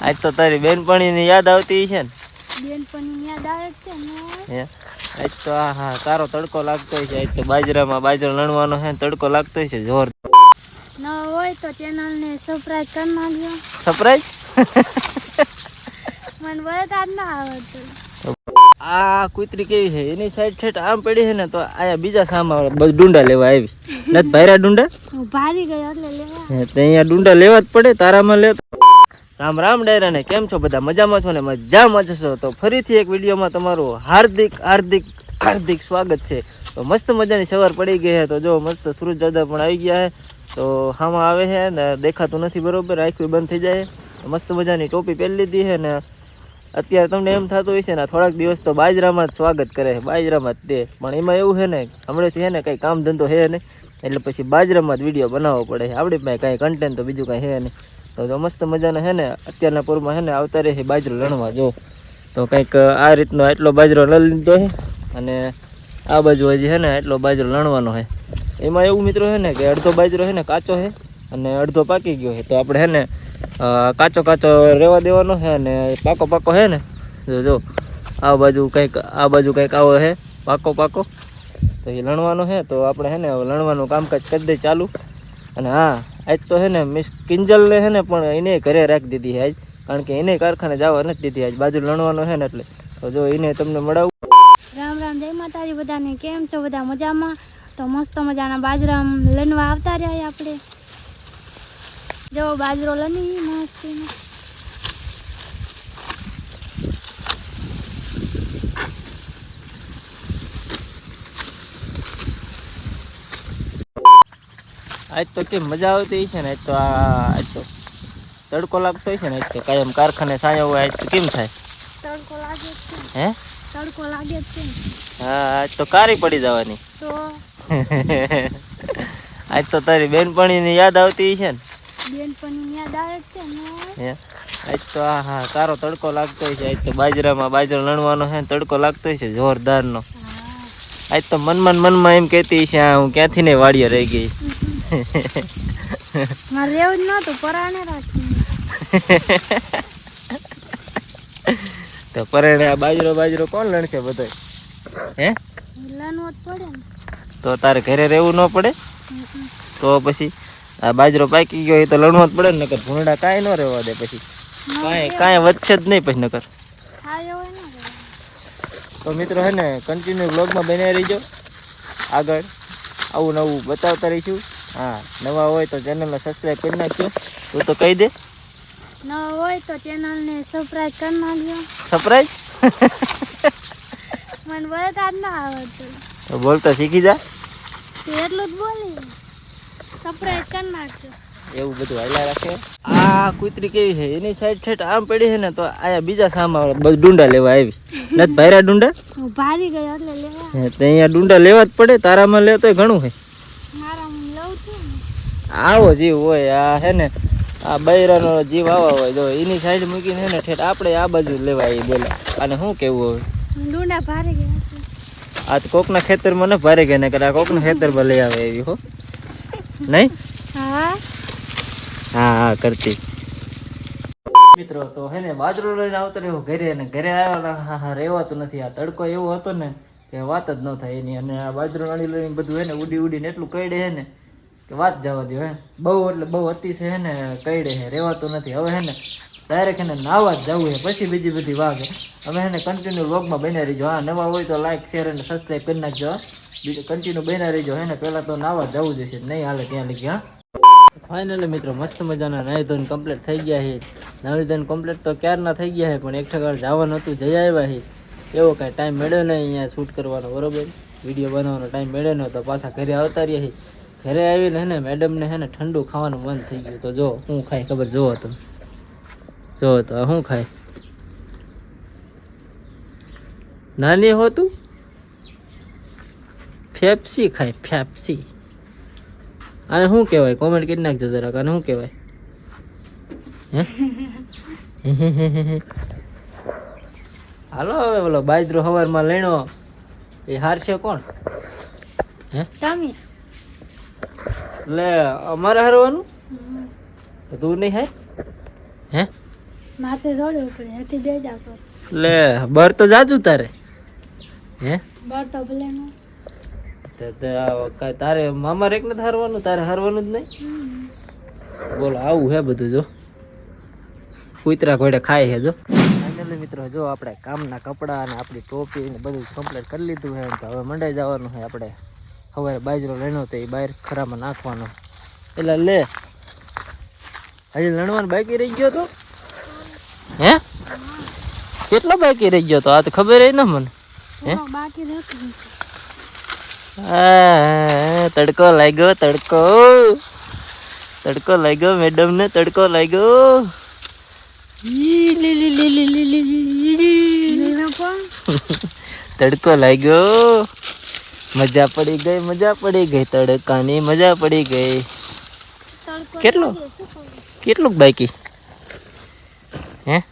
આજ તો તારી બેનપણીની યાદ આવતી છે ને? બેનપણીની યાદ આવે છે ને. હે આજ તો હા તારો તડકો લાગતો છે. આજ તો બાજરામાં બાજરો લણવાનો છે, તડકો લાગતો છે જોર. ન હોય તો ચેનલને સબસ્ક્રાઇબ કરી નાખજો. સરપ્રાઈઝ મને બતા જ ના આવડતું. આ કૂતરી કેવી છે, એની સાઈડ ઠેઠ આમ પડી છે ને તો આયા બીજા સામા બધું ડુંડા લેવા આવી નથી ભાયરા ડુંડા. હું ભારી ગયો એટલે લેવા. તો અહીંયા ડુંડા લેવા જ પડે તારામાં લે. રામ રામ ડાયરા ને કેમ છો બધા? મજામાં છો ને? મજામાં જશો તો ફરીથી એક વિડીયોમાં તમારું હાર્દિક હાર્દિક હાર્દિક સ્વાગત છે. તો મસ્ત મજાની સવાર પડી ગઈ છે. તો જો મસ્ત સૂરજ દાદા પણ આવી ગયા છે. તો હામાં આવે છે ને દેખાતું નથી બરોબર, આંખી બંધ થઈ જાય. મસ્ત મજાની ટોપી પહેરી લીધી છે ને અત્યારે તમને એમ થતું હોય છે ને થોડાક દિવસ તો બાજરામાં જ સ્વાગત કરે છે, બાજરામાં જ તે. પણ એમાં એવું છે ને હમણાંથી છે ને કંઈ કામ ધંધો છે નહીં, એટલે પછી બાજરામાં જ વિડીયો બનાવવો પડે છે. આપણી પાસે કાંઈ કન્ટેન્ટ તો બીજું કાંઈ છે નહીં. તો મસ્ત મજાના છે ને અત્યારના પૂરમાં છે ને આવતા રહે બાજરો લણવા. જો તો કંઈક આ રીતનો એટલો બાજરો લઈ લીધો છે અને આ બાજુ હજી છે ને એટલો બાજરો લણવાનો છે. એમાં એવું મિત્રો છે ને કે અડધો બાજરો છે ને કાચો છે અને અડધો પાકી ગયો છે. તો આપણે છે ને કાચો કાચો રહેવા દેવાનો છે અને પાકો પાકો છે ને જો આ બાજુ કંઈક આવો છે પાકો પાકો, તો એ લણવાનો છે. તો આપણે છે ને લણવાનું કામકાજ કરી દઈએ ચાલુ. અને હા આજ તો છે ને મિસ કિંજલને છે ને પણ એને ઘરે રાખી દીધી છે આજ, કારણ કે એને કારખાને જવા નથી દીધી આજ, બાજુ લણવાનો છે ને એટલે. તો જો એને તમને મળાવું. રામ રામ, જય માતાજી બધાને. કેમ છો બધા? મજામાં? તો મસ્ત મજાના બાજરા લણવા આવતા રહ્યા આપણે. જો બાજરો લણી મસ્ત. આજ તો કેમ મજા આવતી છે ને? આજ તો તડકો લાગતો હોય છે ને, આજ તો કાયમ કારખાને સાયો હોય. આજ તો કેમ થાય? તડકો લાગે જ છે. હે તડકો લાગે જ છે. હા આજ તો કારી પડી જવાની. તો આજ તો તારી બેનપણીની યાદ આવતી છે ને? બેનપણીની યાદ આવે છે ને. હે આજ તો હા તારો તડકો લાગતો છે. આજ તો બાજરામાં બાજરો લણવાનો છે, તડકો લાગતો છે જોરદારનો. આજ તો મનમાં એમ કહેતી છે હું ક્યાંથી ને વાડીએ રહી ગઈ. મારે એવું જ નહોતું, પરાણે રાખી. તો પરાણે આ બાજરો કોણ લણશે બધો? હે લણવો જ પડે ને. તો તારે ઘરે રહેવું ન પડે? તો પછી આ બાજરો પાકી ગયો એ તો લણવો જ પડે ને, નકર ભૂંડા કાંઈ ન રહેવા દે પછી. કાંઈ વધશે જ નહીં પછી નકર. તો મિત્રો હે ને કન્ટિન્યુ બ્લોગમાં બન્યા રહીજો. આગળ આવું નવું બતાવતા રહીશું. હા નવા હોય તો ચેનલને સબસ્ક્રાઈબ કરી નાખજો. તું તો કહી દે. ન હોય તો ચેનલને સબસ્ક્રાઇબ કરી નાખજો. સરપ્રાઈઝ મને બતા જ ના આવડતું. તો બોલતા શીખી જા. એટલું જ બોલી સબસ્ક્રાઇબ કરી નાખજો. એવું બધું હાલ્યા રાખે. આ કૂતરી કેવી છે, એની સાઈડ ઠેઠ આમ પડી છે ને તો આયા બીજા સામા બધું ડુંડા લેવા આવી નથી ભાયરા ડુંડા. હું ભારી ગયો એટલે લેવા. તો અહીંયા ડુંડા લેવા જ પડે, તારામાં લે તોય ઘણું છે. મારામાં લઉં છું ને. આવો જીવ હોય આ છે ને, આ બૈરાનો જીવ આવા હોય. જો એની સાઈડ મૂકીને છે ને ઠેઠ આપણે આ બાજુ લેવા આવી બોલા. અને શું કેવું હવે? ડુંડા ભારી ગયા. આ તો કોકના ખેતરમાં ન ભારે ગયા, ને આ કોકના ખેતરમાં લઈ આવે એવી હો નહીં. હા હા કરતી મિત્રો. તો હે ને બાજરો લઈને આવતો રહ્યો ઘરે, અને ઘરે આવ્યો હા રહેવાતું નથી. આ તડકો એવો હતો ને કે વાત જ ન થાય એની. અને આ બાજરો નાણી લઈને બધું હે ને ઉડીને એટલું કઈડે છે ને કે વાત જવા દો. હે બહુ એટલે બહુ અતિશય હે ને કઈડે છે, રહેવાતું નથી. હવે હે ને ડાયરેક્ટ એને નાવા જ જવું છે, પછી બીજી બધી વાગ. અમે હે ને કન્ટિન્યુ વ્લોગમાં બન્યા રહીજો. હા નવા હોય તો લાઈક શેર અને સબસ્ક્રાઈબ કરી નાખજો. બીજું કન્ટિન્યુ બન્યા રહીજો. હે ને પહેલાં તો નાવા જવું જશે, નહીં હાલે ત્યાં લગી. હા ફાઇનલી મિત્રો મસ્ત મજાના નાહી ધોઈને કમ્પ્લીટ થઈ ગયા છે. નાહી ધોઈને કમ્પ્લીટ તો ક્યારના થઈ ગયા છે, પણ એક ઠેકાણ જવાનું હતું જઈ આવ્યા છે. એવો કાંઈ ટાઈમ મળ્યો નહીં અહીંયા શૂટ કરવાનો, બરોબર વિડીયો બનાવવાનો ટાઈમ મળ્યો ન તો પાછા ઘરે આવતા રહ્યા છે. ઘરે આવીને હે ને મેડમને હે ને ઠંડુ ખાવાનું મન થઈ ગયું. તો જો શું ખાય ખબર? જોવો તો શું ખાય? નાની હોતું ફેપ્સી ખાય, ફેપ્સી. આને શું કહેવાય? કોમેન્ટ કરી નાખજો જરાક. આને શું કહેવાય? હે હાલો હવે બોલો બાજરો સવારમાં લેણો એ હારશે કોણ? હે તમે લે અમારે હારવાનું? તું નહીં હાય? હે માથે થોડી ઉપડે હેઠી બે જાતો લે બર તો જાજુ તારે હે બર તો ભલે નો તારે મામા રેક ને હારવાનું તારે હારવાનું જ નહીં બોલો આવું હે બધું જો કૂતરા ઘોડે ખાય છે જો ફાઇનલી મિત્રો જો આપણે કામના કપડા અને આપણી ટોપી ને બધું કમ્પ્લીટ કરી લીધું છે તો હવે મંડાઈ જવાનું છે આપણે સવારે બાજરો લેણો તો એ બહાર ખરામાં નાખવાનો એટલે લે હજી લણવાનું બાકી રહી ગયો તો હે કેટલો બાકી રહી ગયો તો આ તો ખબર ને મને હે બાકી રહેતું તડકો લાગ્યો તડકો લાગ્યો મેડમ ને તડકો લાગ્યો તડકો લાગ્યો મજા પડી ગઈ તડકાની મજા પડી ગઈ કેટલું બાકી હે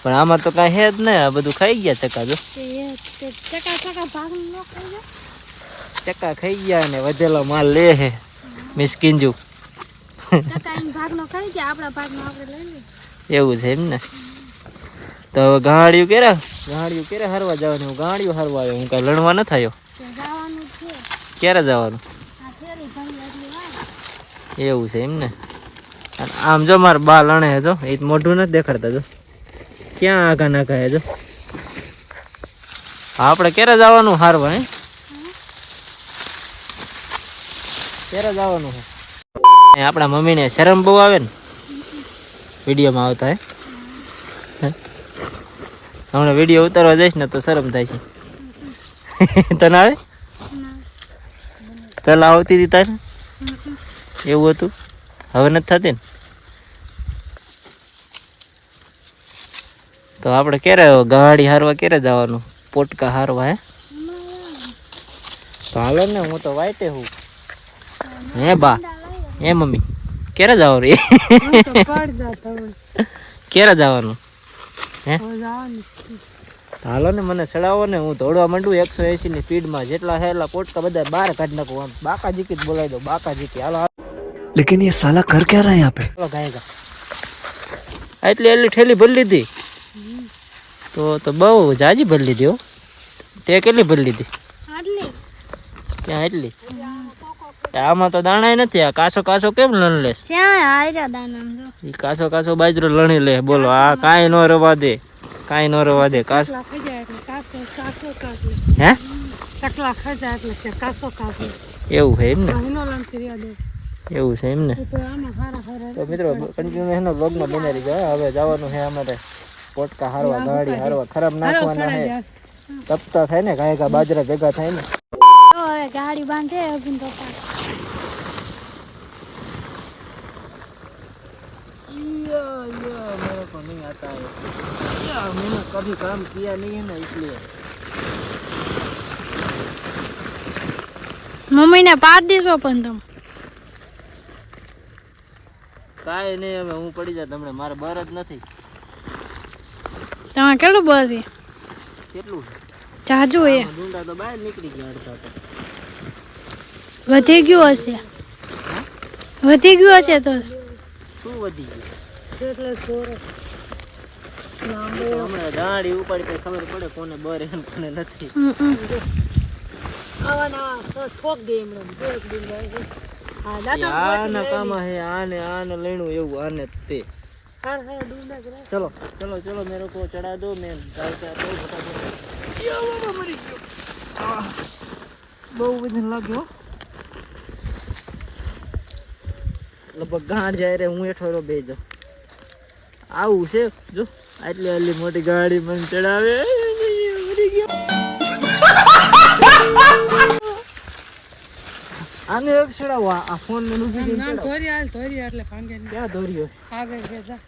પણ આમાં તો કઈ હે જ ને આ બધું ખાઈ ગયા ચકા જો ચકા ખાઈ ગયા ને વધેલો માલ લે હે મિસકીનજુ એવું છે એમ ને તો ગાડીઓ કેરે હરવા જવાનું હું ગાડીઓ હરવા આવ્યો હું કઈ લણવા ન થયો ક્યારે જવાનું એવું છે એમ ને આમ જો મારે બા લણે હે જો એ મોઢું નથી દેખાડતા જો ક્યાં આગા નાખા હે જો આપણે ક્યારે જવાનું હારવા હે ક્યારે જવાનું હે આપણા મમ્મીને શરમ બહુ આવે ને વિડીયોમાં આવતા હે હમણાં વિડીયો ઉતારવા જઈશ ને તો શરમ થાય છે તને આવે પેલા આવતી હતી તારે એવું હતું હવે નથી થતી ને તો આપણે ક્યારે ગાડી હારવા ક્યારે જવાનું પોટકા હારવા હે તો હાલો ને હું તો વાઈટે હું હે બા હે મમ્મી ક્યારે જવાનું ક્યારે જવાનું હે હાલો ને મને ચડાવો ને હું દોડવા માંડું 180 ની સ્પીડમાં જેટલા હેલા પોટકા બધા બહાર કાઢી નાખું આમ બાકાજી કી બોલાવી દો બાકાજી હાલો लेकिन ये साला कर क्या रहा है यहाँ पे હાલો ગાયગા એટલી ઠેલી ભરી લીધી તો બહુ જાજી ભરી લીધી હો તે કેટલી ભરી લીધી ક્યાં એટલી આમાં તો દાણા નથી આ કાસો કેમ લણ લેશ ઈ કાસો બાજરો લણી લે બોલો આ કાંઈ ન રવા દે કાસો હે એવું છે એમ ને એવું છે એમ ને તો મિત્રો કન્ટિન્યુ એનો બ્લોગમાં બનાવી જાય હવે જવાનું છે અમારે પોટકા હારવા ગાડી હારવા ખરાબ નાખવાના છે તપતા થાય ને ગાયકા બાજરા ભેગા થાય ને ગાડી બાંધે અભિન પપ્પા मेरे को नहीं आता है मैंने कभी काम किया नहीं है ना इसलिए મમ્મી ને પાડ દીધો પણ તમે કાંઈ નહીં હવે હું પડી જાય તમને મારે બર જ નથી તમે કેટલું બર છે કેટલું જાજુ એ ડુંડા તો બહાર નીકળી ગયા અડધા તો વધી ગયું હશે તો શું વધી ગયું હમણાં ગાડી ઉપાડી કઈ ખબર પડે કોને બર હે કોને નથી આના કામ હે આને લેણું એવું આને તે चलो मेरे को चढ़ा दो मैं गाय के आता हूँ બહુ વજન લાગ્યો લગભગ ગાંઠ જાય રે હું હેઠો બે જાઉં આવું છે જો આટલી મોટી ગાડી મને ચડાવે આને એક ચડાવો આ ફોન ને નુકી દે ધોરી એટલે ભાંગે ક્યાં ધોરી આગળ કે જા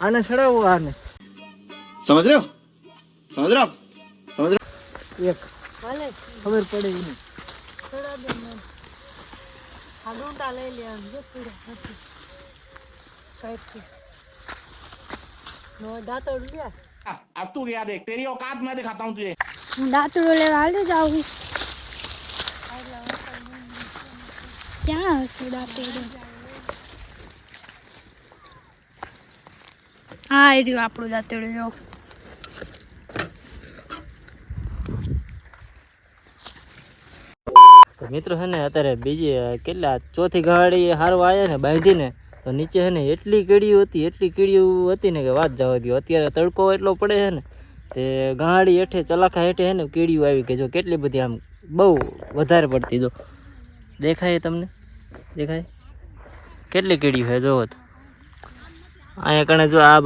આને ચડાવો આને समझ रहे हो એક ભલે ખબર પડે ઈ ચડા દે મને આ ડુંડા લઈ લે આમ જો પૂરા હતી કાઈ નો દાંતડ લે अब तू क्या देख तेरी औकात मैं दिखाता हूँ तुझे હું દાંતડો લેવા હાલે જાઉં ક્યાં હશે દાંતડો હા એ રહ્યું આપણું દાંતેડું જો. તો મિત્રો છે ને અત્યારે બીજી કેટલા ચોથી ગાડી હારવા આવ્યા ને બાંધીને તો નીચે છે ને એટલી કીડીઓ હતી ને કે વાત જવા દો. અત્યારે તડકો એટલો પડે છે ને તે ગાડી હેઠે ચલાખા હેઠે છે ને કીડીઓ આવી ગઈ. જો કેટલી બધી આમ બહુ વધારે પડતી. જો દેખાય તમને? દેખાય કેટલી કીડીઓ છે જોવો તો. અહીંયા કણે જો આ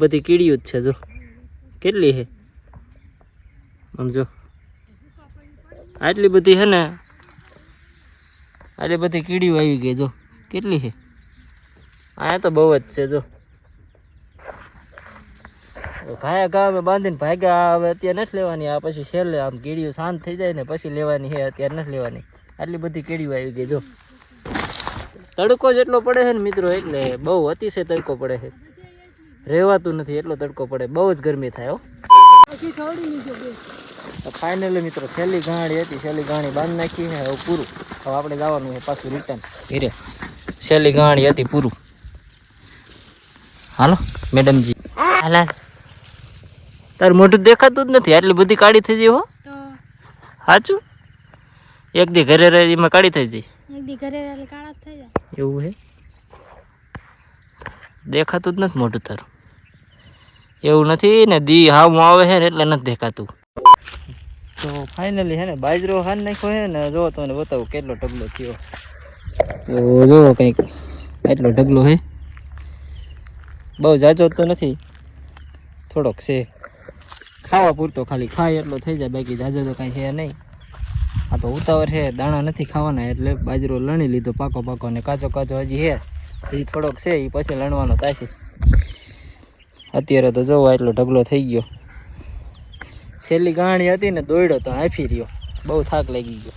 બધી કીડીઓ જ છે. જો કેટલી છે આમ જો આટલી બધી છે ને આટલી બધી કીડીઓ આવી ગઈ. જો કેટલી છે અહીંયા તો બહુ જ છે. જો ઘાયા ઘા અમે બાંધીને ભાગ્યા. હવે અત્યારે નથી લેવાની, આ પછી છેલ્લે આમ કીડીઓ શાંત થઈ જાય ને પછી લેવાની છે. અત્યારે નથી લેવાની. આટલી બધી કીડીઓ આવી ગઈ. જો તડકો જેટલો પડે છે ને મિત્રો, એટલે બહુ અતિશય તડકો પડે છે, રહેવાતું નથી એટલો તડકો પડે, બહુ જ ગરમી થાય. હો ફાઇનલી મિત્રો છેલ્લી ગાડી હતી, છેલ્લી ગાડી બાંધી નાખી છે. હવે પૂરું. હવે આપણે જવાનું છે પાછું રિટર્ન ઘરે. છેલ્લી ગાડી હતી, પૂરું. હાલો મેડમજી. હાલા તારું મોઢું દેખાતું જ નથી, આટલી બધી કાળી થઈ જાય. હો તો સાચું? એક દી ઘરે રહે એમાં કાળી થઈ જાય. એક દી ઘરે એટલે કાળા થઈ જાય એવું હે? દેખાતું જ નથી મોઢું તારું. એવું નથી ને, દી હાવ આવે છે ને એટલે નથી દેખાતું. તો ફાઇનલી હે ને બાજરો હાર નાખ્યો છે ને. જો તમને બતાવું કેટલો ઢગલો થયો. તો જો કંઈક એટલો ઢગલો હે. બહુ જાજો તો નથી, થોડોક છે. ખાવા પૂરતો ખાલી ખાય એટલો થઈ જાય, બાકી જાજો તો કાંઈ છે નહીં. આ તો ઉતાવળ છે, દાણા નથી ખાવાના એટલે બાજરો લણી લીધો પાકો ને કાચો હજી છે. એ થોડોક છે એ પછી લણવાનો થાય. અત્યારે તો જોવો એટલો ઢગલો થઈ ગયો. છેલ્લી ગાણી હતી ને દોડ્યો તો હાંફી રહ્યો, બહુ થાક લાગી ગયો.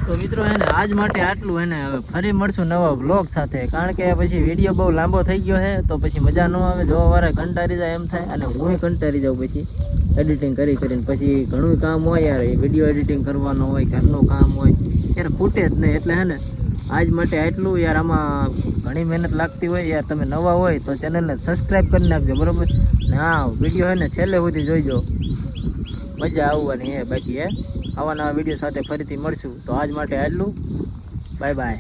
તો મિત્રો હે ને આજ માટે આટલું. હે ને હવે ફરી મળશું નવા બ્લોગ સાથે, કારણ કે પછી વિડીયો બહુ લાંબો થઈ ગયો છે તો પછી મજા ન આવે, જોવા વાળા કંટાળી જાય એમ થાય. અને હું કંટાળી જાઉં પછી એડિટિંગ કરીને. પછી ઘણું કામ હોય યાર, એ વિડીયો એડિટિંગ કરવાનો હોય, ઘરનું કામ હોય, યાર ખૂટે જ નહીં. એટલે હે ને આજ માટે આટલું. યાર આમાં ઘણી મહેનત લાગતી હોય યાર. તમે નવા હોય તો ચેનલને સબસ્ક્રાઈબ કરી નાખજો, બરાબર ને? હા, વિડીયો હે ને છેલ્લે સુધી જોઈજો, મજા આવવાની હે. બાકી આવા નવા વિડીયો સાથે ફરીથી મળશું. તો આજ માટે આટલું. Bye bye.